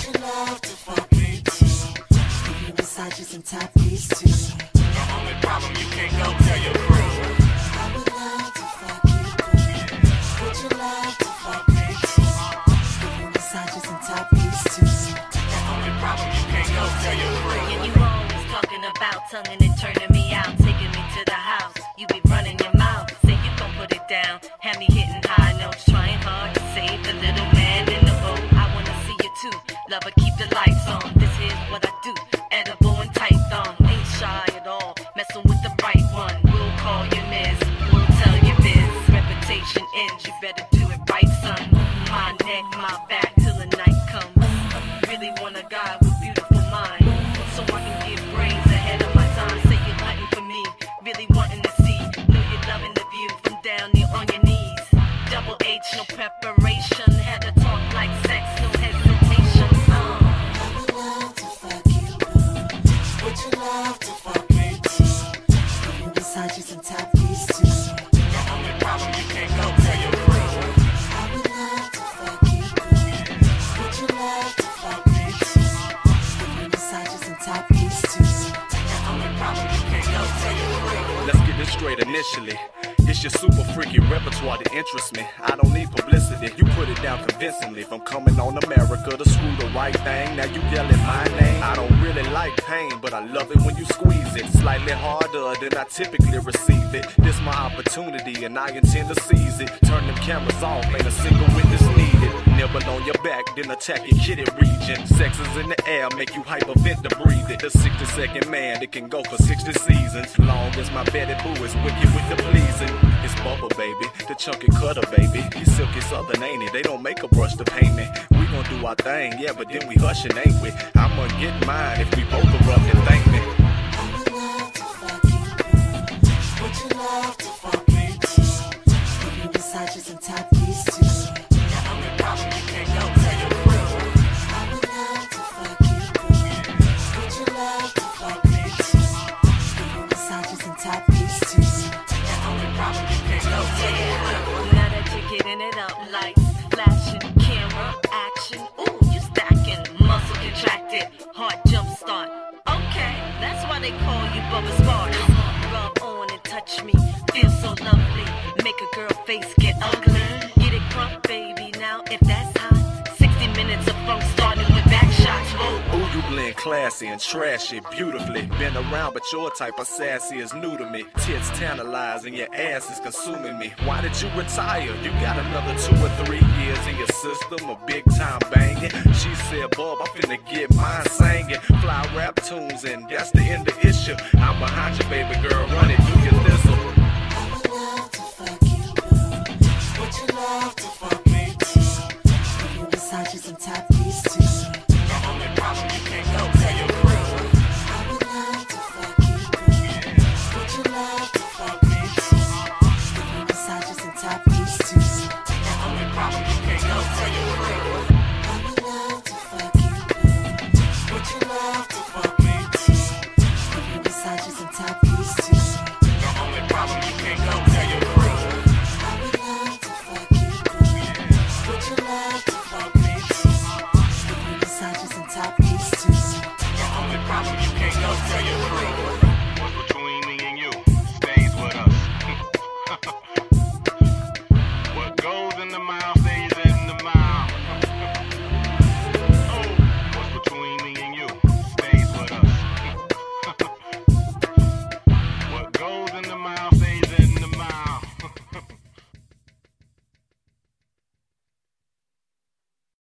you love to fuck me too? Give you massages and tappies too. The only problem, you can't go tell your crew. I would love to fuck you, boo. Would you love to fuck me too? Give you massages and tappies too. The only problem, you can't go tell your crew. And you always talking about tonguing and turning me out, taking me to the house. You be running your mouth, say you gon' put it down, have me hitting high notes, trying hard to save the little man in the boat. I wanna see you too, lover, keep the lights on. This here's what I do, edible and tight thong. Ain't shy at all, messing with the right one. We'll call you Miss, we'll tell you biz. Reputation ends, you better do it right, son. My neck, my back till the night comes. Really want a guy with beautiful mind, so I can get brains ahead of my time. Say you're hunting for me, really wanting to see. Know you're loving the view from down there on your knees. Double H, no preparation. Had to talk like sex, no hesitation. I would love to fuck you, boo. Would you love to fuck me too? Give you massages and tappies too. The only problem, you can't go tell your crew. I would love to fuck you, boo. Would you love to fuck me too? Give you massages and tappies too. The only problem, you can't go tell your crew. Let's get this straight initially. It's your super freaky repertoire that interests me. I don't need publicity. You put it down convincingly. From coming on America to screw the right thing, now you yelling my name. I don't really like pain, but I love it when you squeeze it. Slightly harder than I typically receive it. This my opportunity and I intend to seize it. Turn them cameras off, ain't a single witness needed. Nibble on your back, then attack your kitty region. Sex is in the air, make you hypervent to breathe it. The 60-second man, it can go for 60 seasons. Long as my Betty Boo is wicked with the pleasing. It's Bubba, baby, the chunky cutter, baby. He's silky southern, ain't it? They don't make a brush to paint me. We gon' do our thing, yeah, but then we hushin', ain't we? I'ma get mine if we both erupt and thank me. I would love to fuck you, boo. Would you love to fuck me too? Give you massages and tappies too. The only problem, you can't go tell your crew. I would love to fuck you, boo. Would you love to fuck me too? Give you massages and tappies too. The only problem, you can't go tell your crew. Now that you're getting it up, lights flashing, camera action. Ooh, you stacking, muscle contracted, heart jump start. Okay, that's why they call you Bubba Sparks. Rub on and touch me, feel so lovely. Make a girl face get ugly. Get it crunk, baby, now if that's hot. 60 minutes of funk starting with back shots. Whoa. Ooh, you blend classy and trashy beautifully. Been around, but your type of sassy is new to me. Tits tantalizing, your ass is consuming me. Why did you retire? You got another 2 or 3 years in your system of big time banging. She said, Bub, I'm finna get mine singing. Fly rap tunes, and that's the end of issue. I'm behind you, baby girl, run it, do your thistle. I would love to fuck you, boo. Would you love to fuck me too? Give you massages and tappies too. The only problem, you can't go tell your crew. I would love to fuck you, boo. Would you love to fuck me too? Give you massages and tappies too. The only problem, you can't go tell your crew. I would love to fuck you, boo. Would you love to fuck me too? Give you massages and tappies too. The only problem, you can't go tell your crew. I would love to fuck you, boo. Would you love to fuck me too? Give you massages and tappies too. The only problem, you can't go tell your crew. What's between me and you stays with us. What goes in the mouth